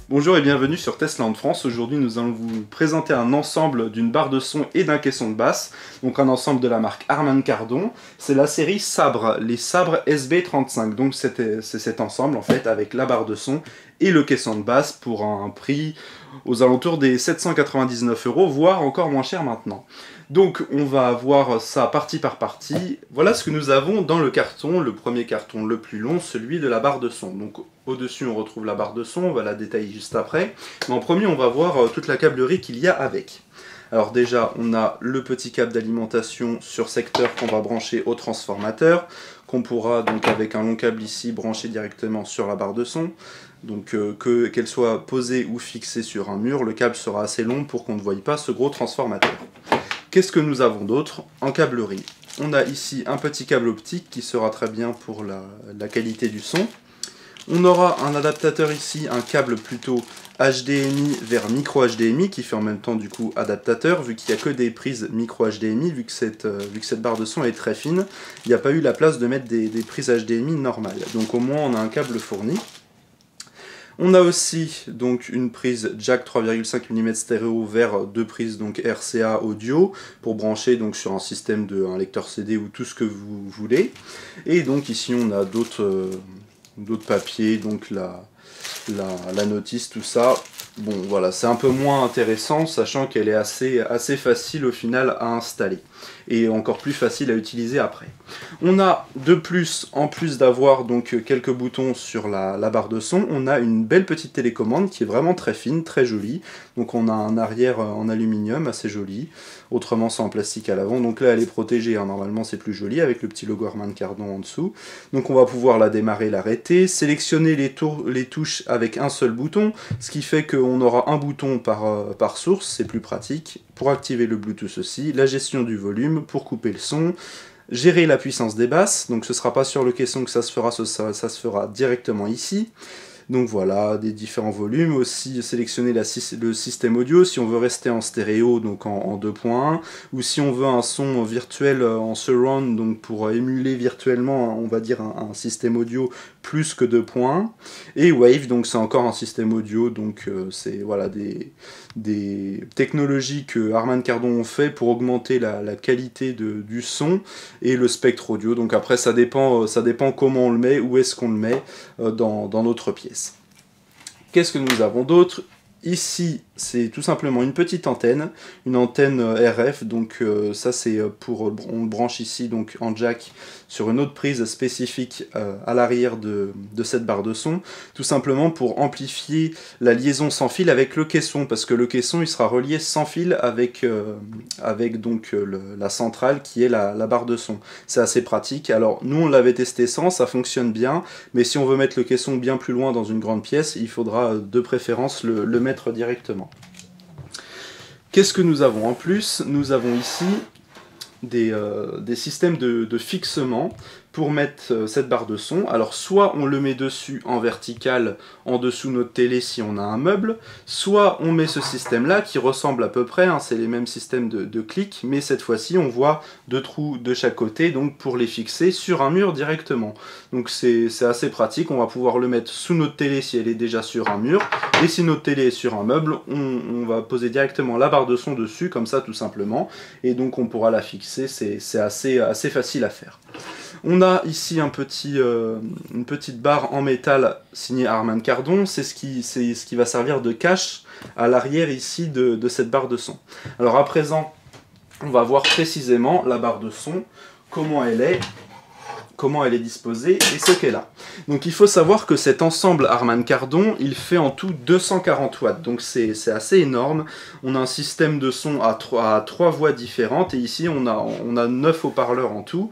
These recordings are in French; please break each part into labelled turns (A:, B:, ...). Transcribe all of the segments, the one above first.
A: Bonjour et bienvenue sur Testland France. Aujourd'hui nous allons vous présenter un ensemble d'une barre de son et d'un caisson de basse. Donc un ensemble de la marque Harman Kardon. C'est la série Sabre, les Sabre SB35. Donc c'est cet ensemble en fait avec la barre de son et le caisson de basse pour un prix aux alentours des 799 €, voire encore moins cher maintenant. Donc on va voir ça partie par partie. Voilà ce que nous avons dans le carton, le premier carton le plus long, celui de la barre de son. Donc au-dessus on retrouve la barre de son, on va la détailler juste après. Mais en premier on va voir toute la câblerie qu'il y a avec. Alors déjà on a le petit câble d'alimentation sur secteur qu'on va brancher au transformateur, qu'on pourra donc avec un long câble ici brancher directement sur la barre de son. Donc qu'elle soit posée ou fixée sur un mur, le câble sera assez long pour qu'on ne voie pas ce gros transformateur. Qu'est-ce que nous avons d'autre en câblerie? On a ici un petit câble optique qui sera très bien pour la qualité du son. On aura un adaptateur ici, un câble plutôt HDMI vers micro HDMI qui fait en même temps du coup adaptateur, vu qu'il n'y a que des prises micro HDMI, vu que cette barre de son est très fine, il n'y a pas eu la place de mettre des prises HDMI normales. Donc au moins on a un câble fourni. On a aussi donc une prise jack 3,5 mm stéréo vers deux prises donc RCA audio pour brancher donc sur un système un lecteur CD ou tout ce que vous voulez. Et donc ici on a d'autres papiers, donc la notice, tout ça. Bon voilà, c'est un peu moins intéressant sachant qu'elle est assez facile au final à installer et encore plus facile à utiliser après. On a de plus, en plus d'avoir donc quelques boutons sur la barre de son, on a une belle petite télécommande qui est vraiment très fine, très jolie. Donc on a un arrière en aluminium assez joli, autrement c'est en plastique à l'avant. Donc là elle est protégée, hein. Normalement c'est plus joli avec le petit logo Harman Kardon en dessous. Donc on va pouvoir la démarrer, l'arrêter, sélectionner les touches avec un seul bouton, ce qui fait qu'on aura un bouton par source, c'est plus pratique. Pour activer le Bluetooth aussi, la gestion du volume, pour couper le son, gérer la puissance des basses, donc ce ne sera pas sur le caisson que ça se fera, ça se fera directement ici. Donc voilà, des différents volumes, aussi sélectionner le système audio si on veut rester en stéréo, donc en 2.1, ou si on veut un son virtuel en surround, donc pour émuler virtuellement, on va dire un système audio plus que 2.1, et Wave, donc c'est encore un système audio, donc c'est voilà, des technologies que Harman Kardon ont fait pour augmenter la qualité du son et le spectre audio. Donc après ça dépend comment on le met, où est-ce qu'on le met dans notre pièce. Qu'est-ce que nous avons d'autre? Ici, c'est tout simplement une petite antenne, une antenne RF, donc ça c'est on le branche ici donc en jack sur une autre prise spécifique à l'arrière de cette barre de son, tout simplement pour amplifier la liaison sans fil avec le caisson, parce que le caisson il sera relié sans fil avec donc la centrale qui est la barre de son. C'est assez pratique. Alors nous on l'avait testé sans, ça fonctionne bien, mais si on veut mettre le caisson bien plus loin dans une grande pièce, il faudra de préférence le mettre directement. Qu'est-ce que nous avons en plus? Nous avons ici des systèmes de fixement pour mettre cette barre de son. Alors soit on le met dessus en vertical en dessous notre télé si on a un meuble, soit on met ce système là qui ressemble à peu près, hein, c'est les mêmes systèmes de clics, mais cette fois-ci on voit deux trous de chaque côté, donc pour les fixer sur un mur directement. Donc c'est assez pratique, on va pouvoir le mettre sous notre télé si elle est déjà sur un mur, et si notre télé est sur un meuble, on va poser directement la barre de son dessus, comme ça tout simplement, et donc on pourra la fixer, c'est assez facile à faire. On a ici une petite barre en métal signée Harman Kardon, c'est ce qui va servir de cache à l'arrière ici de cette barre de son. Alors à présent, on va voir précisément la barre de son, comment elle est disposée et ce qu'elle a. Donc il faut savoir que cet ensemble Harman Kardon, il fait en tout 240 watts, donc c'est assez énorme. On a un système de son à trois voix différentes, et ici on a 9 haut-parleurs en tout,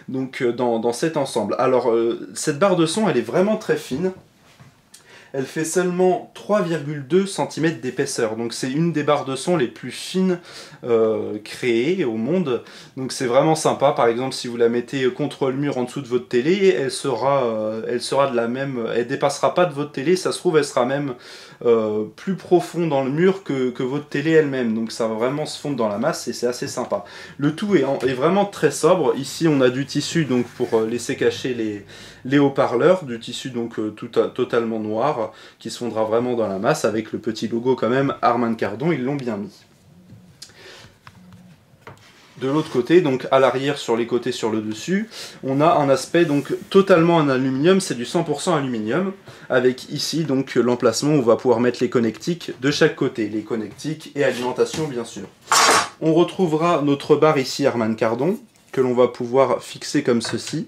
A: donc dans cet ensemble. Alors cette barre de son, elle est vraiment très fine. Elle fait seulement 3,2 cm d'épaisseur, donc c'est une des barres de son les plus fines créées au monde, donc c'est vraiment sympa. Par exemple si vous la mettez contre le mur en dessous de votre télé, elle sera de la même, elle dépassera pas de votre télé, ça se trouve elle sera même plus profond dans le mur que votre télé elle-même. Donc ça va vraiment se fondre dans la masse et c'est assez sympa. Le tout est vraiment très sobre. Ici on a du tissu donc pour laisser cacher les haut-parleurs, du tissu donc totalement noir qui se fondra vraiment dans la masse avec le petit logo quand même Harman Kardon, ils l'ont bien mis. De l'autre côté, donc à l'arrière, sur les côtés, sur le dessus, on a un aspect donc totalement en aluminium, c'est du 100% aluminium, avec ici donc l'emplacement où on va pouvoir mettre les connectiques de chaque côté, les connectiques et alimentation bien sûr. On retrouvera notre barre ici Harman Kardon, que l'on va pouvoir fixer comme ceci.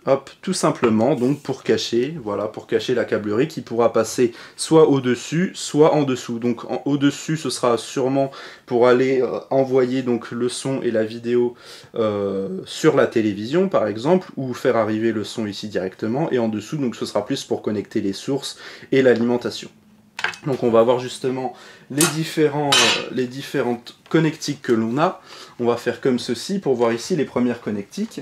A: Hop, tout simplement, donc pour cacher, voilà, pour cacher la câblerie qui pourra passer soit au-dessus, soit en dessous. Donc au-dessus, ce sera sûrement pour aller envoyer donc le son et la vidéo sur la télévision, par exemple, ou faire arriver le son ici directement. Et en dessous, donc ce sera plus pour connecter les sources et l'alimentation. Donc on va voir justement les différentes connectiques que l'on a. On va faire comme ceci pour voir ici les premières connectiques.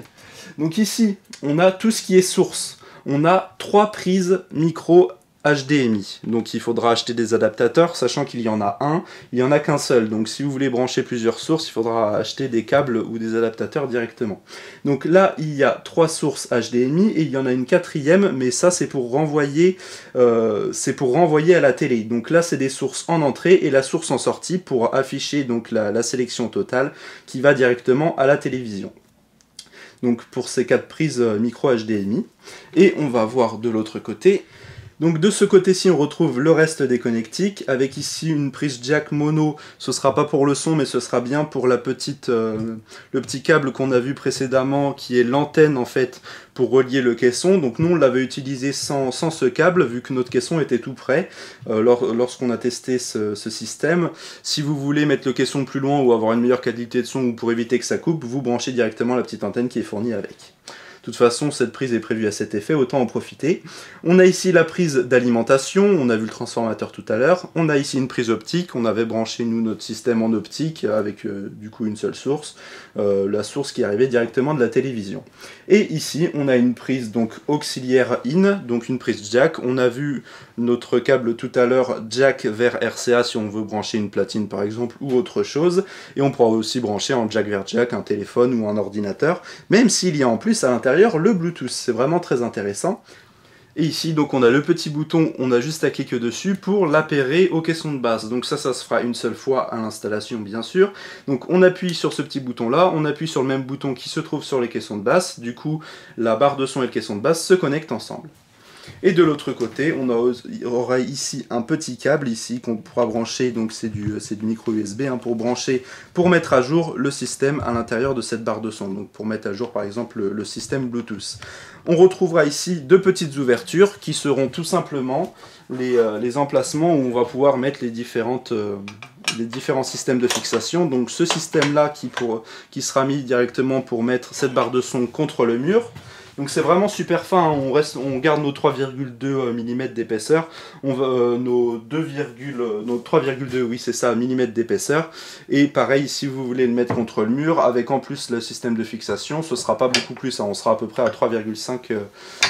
A: Donc ici, on a tout ce qui est source. On a 3 prises micro HDMI. Donc il faudra acheter des adaptateurs, sachant qu'il y en a un, il n'y en a qu'un seul. Donc si vous voulez brancher plusieurs sources, il faudra acheter des câbles ou des adaptateurs directement. Donc là, il y a 3 sources HDMI et il y en a une 4e, mais ça c'est pour renvoyer à la télé. Donc là, c'est des sources en entrée et la source en sortie pour afficher donc la sélection totale qui va directement à la télévision. Donc pour ces 4 prises micro HDMI. Et on va voir de l'autre côté. Donc de ce côté-ci, on retrouve le reste des connectiques, avec ici une prise jack mono. Ce sera pas pour le son, mais ce sera bien pour le petit câble qu'on a vu précédemment, qui est l'antenne en fait pour relier le caisson. Donc nous, on l'avait utilisé sans ce câble, vu que notre caisson était tout prêt lorsqu'on a testé ce système. Si vous voulez mettre le caisson plus loin ou avoir une meilleure qualité de son, ou pour éviter que ça coupe, vous branchez directement la petite antenne qui est fournie avec. De toute façon, cette prise est prévue à cet effet, autant en profiter. On a ici la prise d'alimentation, on a vu le transformateur tout à l'heure. On a ici une prise optique, on avait branché nous notre système en optique avec du coup une seule source, la source qui arrivait directement de la télévision. Et ici, on a une prise donc auxiliaire in, donc une prise jack. On a vu notre câble tout à l'heure jack vers RCA si on veut brancher une platine par exemple ou autre chose. Et on pourra aussi brancher en jack vers jack un téléphone ou un ordinateur, même s'il y a en plus à l'intérieur le Bluetooth, c'est vraiment très intéressant. Et ici donc on a le petit bouton, on a juste à cliquer dessus pour l'appairer au caisson de base. Donc ça se fera une seule fois à l'installation bien sûr. Donc on appuie sur ce petit bouton là, on appuie sur le même bouton qui se trouve sur les caissons de basse. Du coup la barre de son et le caisson de basse se connectent ensemble. Et de l'autre côté, on aura ici un petit câble ici qu'on pourra brancher, donc c'est du micro USB hein, pour mettre à jour le système à l'intérieur de cette barre de son, donc pour mettre à jour par exemple le système Bluetooth. On retrouvera ici 2 petites ouvertures qui seront tout simplement les emplacements où on va pouvoir mettre les différents systèmes de fixation. Donc ce système là qui sera mis directement pour mettre cette barre de son contre le mur. Donc c'est vraiment super fin, hein. On garde nos 3,2 mm d'épaisseur, nos 3,2 oui c'est ça mm d'épaisseur, et pareil si vous voulez le mettre contre le mur avec en plus le système de fixation, ce sera pas beaucoup plus, hein. On sera à peu près à 3,5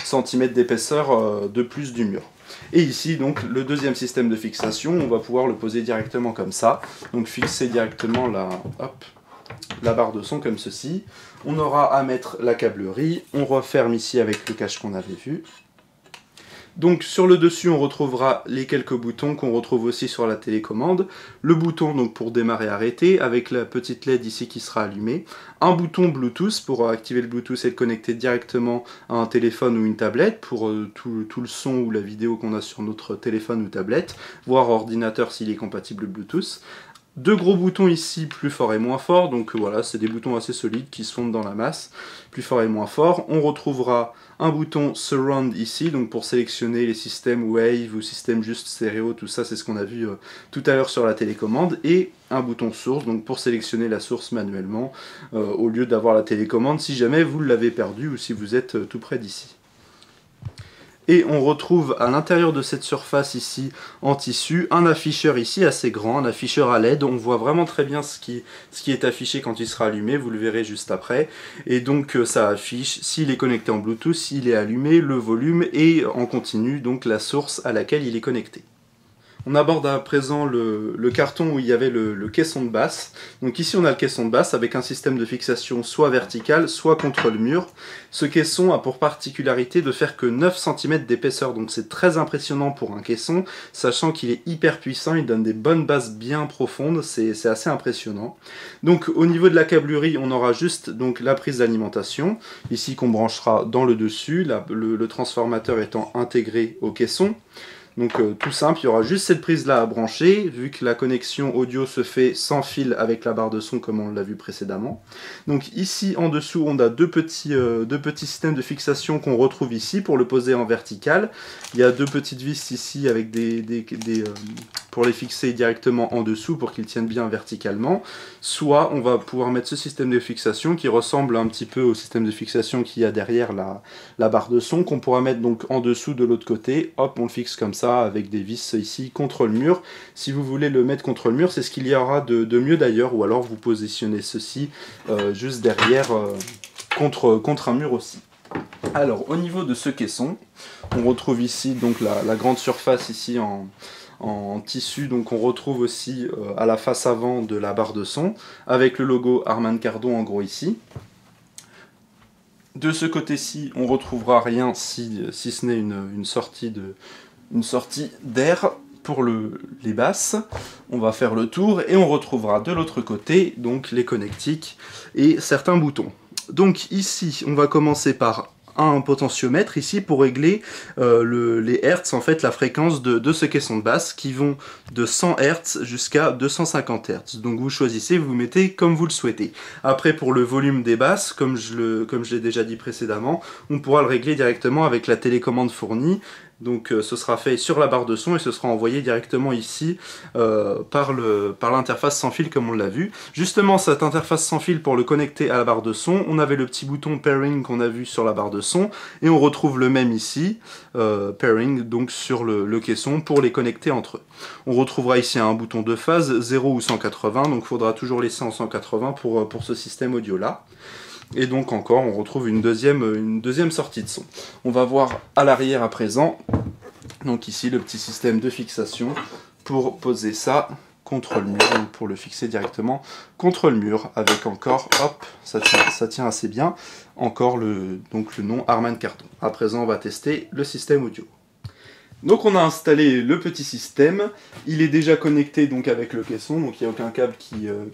A: cm d'épaisseur de plus du mur. Et ici donc le deuxième système de fixation, on va pouvoir le poser directement comme ça, donc fixer directement la barre de son comme ceci. On aura à mettre la câblerie, on referme ici avec le cache qu'on avait vu. Donc sur le dessus on retrouvera les quelques boutons qu'on retrouve aussi sur la télécommande. Le bouton donc pour démarrer et arrêter avec la petite LED ici qui sera allumée. Un bouton Bluetooth pour activer le Bluetooth et le connecter directement à un téléphone ou une tablette pour tout le son ou la vidéo qu'on a sur notre téléphone ou tablette, voire ordinateur s'il est compatible Bluetooth. 2 gros boutons ici, plus fort et moins fort, donc voilà, c'est des boutons assez solides qui se fondent dans la masse, plus fort et moins fort. On retrouvera un bouton Surround ici, donc pour sélectionner les systèmes Wave ou systèmes juste stéréo, tout ça c'est ce qu'on a vu tout à l'heure sur la télécommande, et un bouton Source, donc pour sélectionner la source manuellement, au lieu d'avoir la télécommande si jamais vous l'avez perdu ou si vous êtes tout près d'ici. Et on retrouve à l'intérieur de cette surface ici en tissu un afficheur ici assez grand, un afficheur à LED. On voit vraiment très bien ce qui est affiché quand il sera allumé, vous le verrez juste après. Et donc ça affiche s'il est connecté en Bluetooth, s'il est allumé, le volume et en continu donc la source à laquelle il est connecté. On aborde à présent le carton où il y avait le caisson de basse. Donc ici on a le caisson de basse avec un système de fixation soit vertical, soit contre le mur. Ce caisson a pour particularité de faire que 9 cm d'épaisseur, donc c'est très impressionnant pour un caisson, sachant qu'il est hyper puissant, il donne des bonnes basses bien profondes, c'est assez impressionnant. Donc au niveau de la câblerie, on aura juste donc, la prise d'alimentation, ici qu'on branchera dans le dessus, le transformateur étant intégré au caisson. Donc tout simple, il y aura juste cette prise là à brancher, vu que la connexion audio se fait sans fil avec la barre de son comme on l'a vu précédemment. Donc ici en dessous on a deux petits systèmes de fixation qu'on retrouve ici pour le poser en vertical. Il y a deux petites vis ici avec pour les fixer directement en dessous pour qu'ils tiennent bien verticalement. Soit on va pouvoir mettre ce système de fixation qui ressemble un petit peu au système de fixation qu'il y a derrière la barre de son, qu'on pourra mettre donc en dessous de l'autre côté. Hop, on le fixe comme ça avec des vis ici contre le mur. Si vous voulez le mettre contre le mur, c'est ce qu'il y aura de mieux d'ailleurs, ou alors vous positionnez ceci juste derrière contre un mur aussi. Alors au niveau de ce caisson, on retrouve ici donc la grande surface ici en tissu, donc on retrouve aussi à la face avant de la barre de son, avec le logo Harman Kardon en gros ici. De ce côté-ci, on retrouvera rien si ce n'est une sortie d'air pour les basses. On va faire le tour et on retrouvera de l'autre côté donc les connectiques et certains boutons. Donc ici, on va commencer par un potentiomètre ici pour régler les hertz, en fait la fréquence de ce caisson de basse qui vont de 100 Hz jusqu'à 250 Hz. Donc vous choisissez, vous mettez comme vous le souhaitez. Après pour le volume des basses, comme je l'ai déjà dit précédemment, on pourra le régler directement avec la télécommande fournie. Donc ce sera fait sur la barre de son et ce sera envoyé directement ici par l'interface sans fil comme on l'a vu. Justement cette interface sans fil pour le connecter à la barre de son, on avait le petit bouton pairing qu'on a vu sur la barre de son et on retrouve le même ici, pairing donc sur le caisson pour les connecter entre eux. On retrouvera ici un bouton de phase 0 ou 180, donc il faudra toujours laisser en 180 pour ce système audio là. Et donc encore, on retrouve une deuxième sortie de son. On va voir à l'arrière à présent. Donc ici, le petit système de fixation pour poser ça contre le mur, donc pour le fixer directement contre le mur, avec encore, hop, ça tient assez bien, encore le nom Harman Kardon. À présent, on va tester le système audio. Donc on a installé le petit système, il est déjà connecté donc avec le caisson, donc il n'y a aucun câble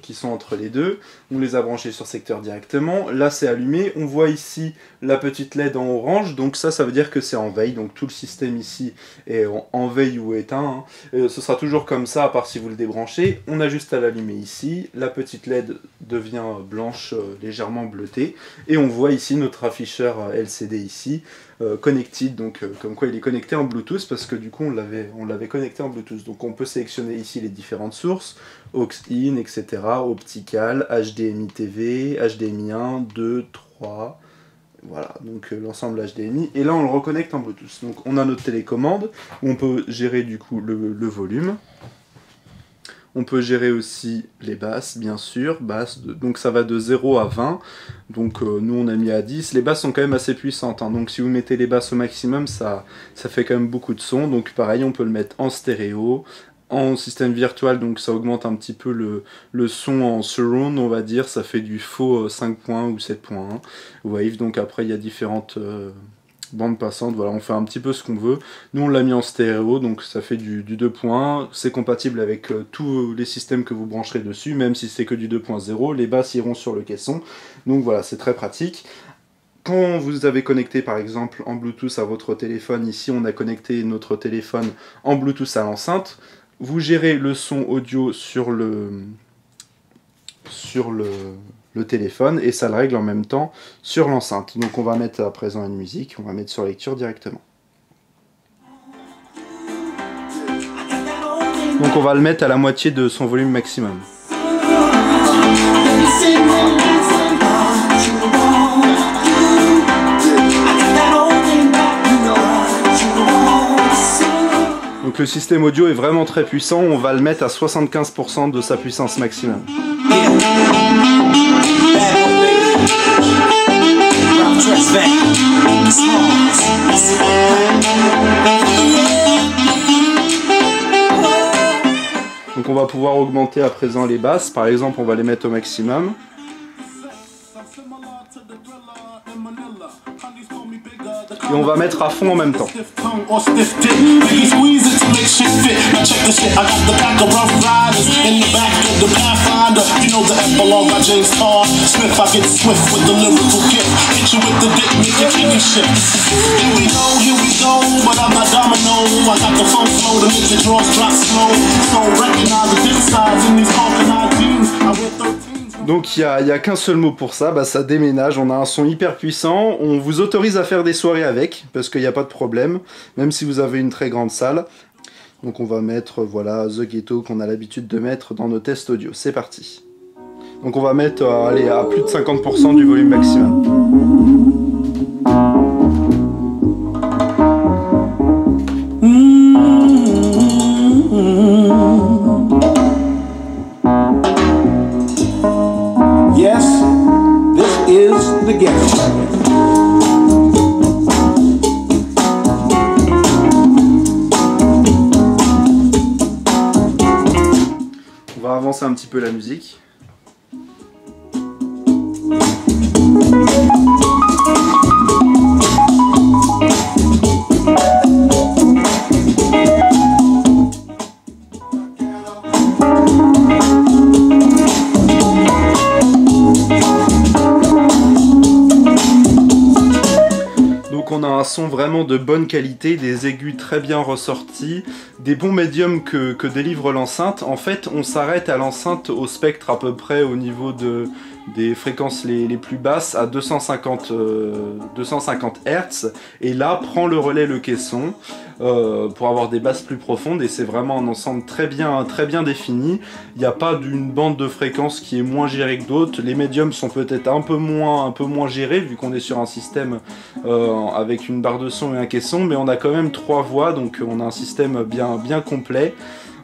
A: qui sont entre les deux. On les a branchés sur secteur directement, là c'est allumé, on voit ici la petite LED en orange, donc ça veut dire que c'est en veille, donc tout le système ici est en veille ou éteint. Ce sera toujours comme ça à part si vous le débranchez. On a juste à l'allumer ici, la petite LED devient blanche légèrement bleutée, et on voit ici notre afficheur LCD ici, connected, donc comme quoi il est connecté en Bluetooth parce que du coup on l'avait connecté en Bluetooth. Donc on peut sélectionner ici les différentes sources, aux-in, etc., optical, HDMI TV, HDMI 1, 2, 3, voilà, donc l'ensemble HDMI, et là on le reconnecte en Bluetooth. Donc on a notre télécommande où on peut gérer du coup le volume. On peut gérer aussi les basses, bien sûr, donc ça va de 0 à 20, donc nous on a mis à 10, les basses sont quand même assez puissantes, hein. Donc si vous mettez les basses au maximum, ça fait quand même beaucoup de son, donc pareil on peut le mettre en stéréo, en système virtual, donc ça augmente un petit peu le son en surround, on va dire, ça fait du faux 5.1 ou 7.1 wave, donc après il y a différentes bande passante, voilà, on fait un petit peu ce qu'on veut. Nous on l'a mis en stéréo, donc ça fait du 2.1, c'est compatible avec tous les systèmes que vous brancherez dessus, même si c'est que du 2.0, les basses iront sur le caisson, donc voilà, c'est très pratique. Quand vous avez connecté par exemple en Bluetooth à votre téléphone, ici on a connecté notre téléphone en Bluetooth à l'enceinte, vous gérez le son audio sur le téléphone et ça le règle en même temps sur l'enceinte. Donc on va mettre à présent une musique, on va mettre sur lecture directement. Donc on va le mettre à la moitié de son volume maximum. Donc le système audio est vraiment très puissant, on va le mettre à 75% de sa puissance maximum. va pouvoir augmenter à présent les basses. Par exemple, on va les mettre au maximum. Et on va mettre à fond en même temps. Donc il y a qu'un seul mot pour ça, bah, ça déménage, on a un son hyper puissant, on vous autorise à faire des soirées avec, parce qu'il n'y a pas de problème, même si vous avez une très grande salle. Donc on va mettre voilà The Ghetto qu'on a l'habitude de mettre dans nos tests audio, c'est parti. Donc on va mettre allez, à plus de 50% du volume maximum. On va avancer un petit peu la musique. On a un son vraiment de bonne qualité, des aigus très bien ressortis, des bons médiums que délivre l'enceinte. En fait, on s'arrête à l'enceinte au spectre à peu près au niveau des fréquences les plus basses à 250 Hz, et là prend le relais le caisson pour avoir des basses plus profondes, et c'est vraiment un ensemble très bien défini. Il n'y a pas d'une bande de fréquences qui est moins gérée que d'autres. Les médiums sont peut-être un peu moins gérés vu qu'on est sur un système avec une barre de son et un caisson, mais on a quand même 3 voix, donc on a un système bien complet.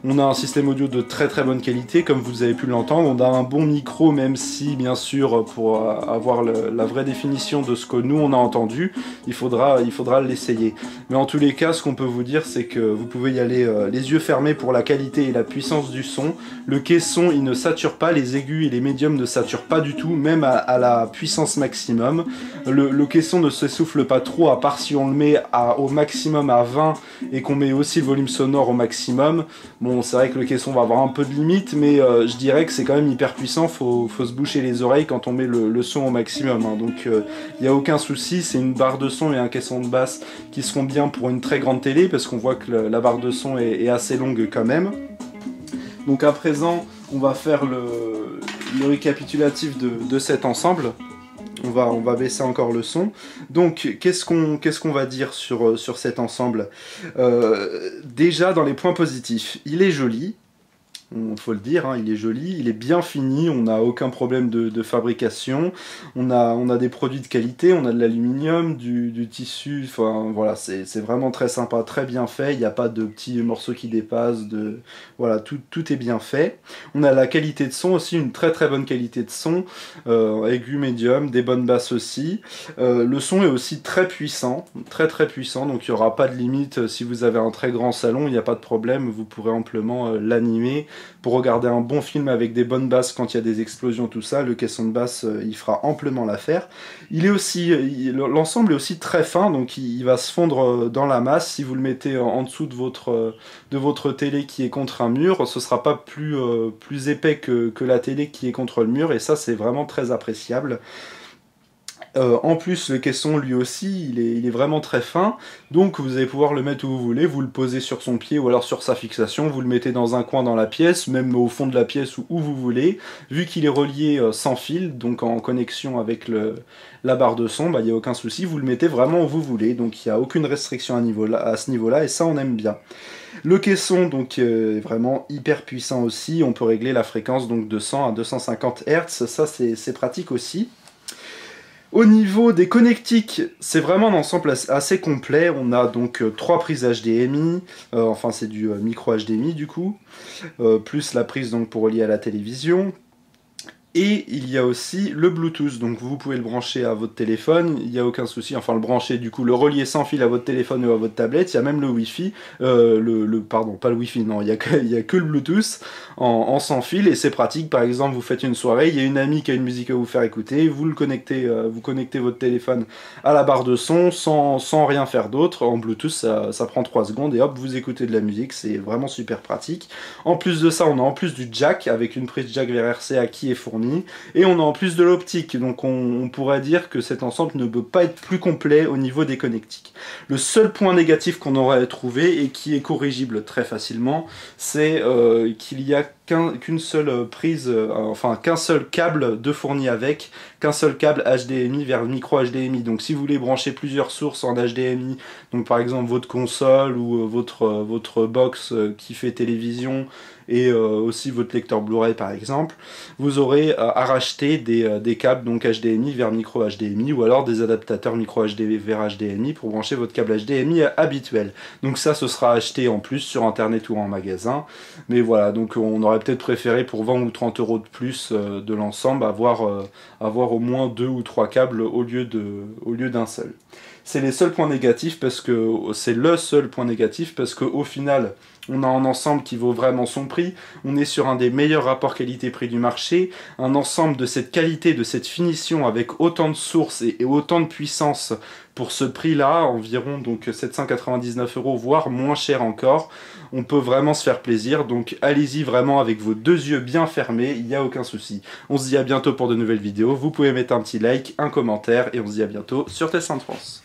A: On a un système audio de très bonne qualité, comme vous avez pu l'entendre. On a un bon micro, même si, bien sûr, pour avoir la vraie définition de ce que nous on a entendu, il faudra l'essayer. Mais en tous les cas, ce qu'on peut vous dire, c'est que vous pouvez y aller les yeux fermés pour la qualité et la puissance du son. Le caisson, il ne sature pas, les aigus et les médiums ne saturent pas du tout, même à la puissance maximum. Le caisson ne s'essouffle pas trop, à part si on le met au maximum à 20 et qu'on met aussi le volume sonore au maximum. Bon, c'est vrai que le caisson va avoir un peu de limite, mais je dirais que c'est quand même hyper puissant, faut se boucher les oreilles quand on met le son au maximum, hein. Donc il n'y a aucun souci, c'est une barre de son et un caisson de basse qui seront bien pour une très grande télé, parce qu'on voit que la barre de son est assez longue quand même. Donc à présent, on va faire le récapitulatif de cet ensemble. On va baisser encore le son. Donc, qu'est-ce qu'on va dire sur cet ensemble? Déjà, dans les points positifs, il est joli. Il faut le dire, hein, il est joli, il est bien fini, on n'a aucun problème de fabrication, on a des produits de qualité, on a de l'aluminium, du tissu, enfin voilà, c'est vraiment très sympa, très bien fait, il n'y a pas de petits morceaux qui dépassent, voilà, tout est bien fait. On a la qualité de son aussi, une très bonne qualité de son, aigu, médium, des bonnes basses aussi. Le son est aussi très puissant, très puissant, donc il n'y aura pas de limite. Si vous avez un très grand salon, il n'y a pas de problème, vous pourrez amplement l'animer. Pour regarder un bon film avec des bonnes basses quand il y a des explosions, tout ça, le caisson de basse, il fera amplement l'affaire. L'ensemble est aussi très fin, donc il va se fondre dans la masse. Si vous le mettez en dessous de votre télé qui est contre un mur, ce sera pas plus épais que la télé qui est contre le mur, et ça c'est vraiment très appréciable. En plus, le caisson, lui aussi, il est vraiment très fin, donc vous allez pouvoir le mettre où vous voulez, vous le posez sur son pied ou alors sur sa fixation, vous le mettez dans un coin dans la pièce, même au fond de la pièce ou où vous voulez. Vu qu'il est relié sans fil, donc en connexion avec la barre de son, il n'y a aucun souci, vous le mettez vraiment où vous voulez, donc il n'y a aucune restriction à ce niveau-là, et ça on aime bien. Le caisson donc est vraiment hyper puissant aussi, on peut régler la fréquence donc de 100 à 250 Hz, ça c'est pratique aussi. Au niveau des connectiques, c'est vraiment un ensemble assez complet. On a donc 3 prises HDMI, enfin c'est du micro HDMI du coup, plus la prise donc pour relier à la télévision. Et il y a aussi le Bluetooth, donc vous pouvez le brancher à votre téléphone, il n'y a aucun souci, enfin le brancher du coup, le relier sans fil à votre téléphone ou à votre tablette, il y a même le Wi-Fi, pardon, pas le Wi-Fi, non, il y a que le Bluetooth en sans fil, et c'est pratique, par exemple vous faites une soirée, il y a une amie qui a une musique à vous faire écouter, vous connectez votre téléphone à la barre de son sans rien faire d'autre, en Bluetooth ça prend 3 secondes et hop, vous écoutez de la musique, c'est vraiment super pratique. En plus de ça, on a en plus du jack, avec une prise jack vers RCA qui est fournie, et on a en plus de l'optique, donc on pourrait dire que cet ensemble ne peut pas être plus complet au niveau des connectiques. Le seul point négatif qu'on aurait trouvé, et qui est corrigible très facilement, c'est qu'il y a qu'une seule prise, enfin qu'un seul câble de fourni avec, qu'un seul câble HDMI vers micro HDMI. Donc si vous voulez brancher plusieurs sources en HDMI, donc par exemple votre console ou votre box qui fait télévision, et aussi votre lecteur Blu-ray par exemple, vous aurez à racheter des câbles donc HDMI vers micro HDMI, ou alors des adaptateurs micro HDMI vers HDMI pour brancher votre câble HDMI habituel. Donc ça, ce sera acheté en plus sur internet ou en magasin. Mais voilà, donc on aurait peut-être préféré pour 20 ou 30 euros de plus de l'ensemble avoir au moins 2 ou 3 câbles au lieu d'un seul. C'est les seuls points négatifs, parce que c'est le seul point négatif, parce qu'au final on a un ensemble qui vaut vraiment son prix, on est sur un des meilleurs rapports qualité-prix du marché, un ensemble de cette qualité, de cette finition, avec autant de sources et autant de puissance pour ce prix-là, environ donc 799 €, voire moins cher encore. On peut vraiment se faire plaisir, donc allez-y vraiment avec vos deux yeux bien fermés, il n'y a aucun souci. On se dit à bientôt pour de nouvelles vidéos, vous pouvez mettre un petit like, un commentaire, et on se dit à bientôt sur Testland France.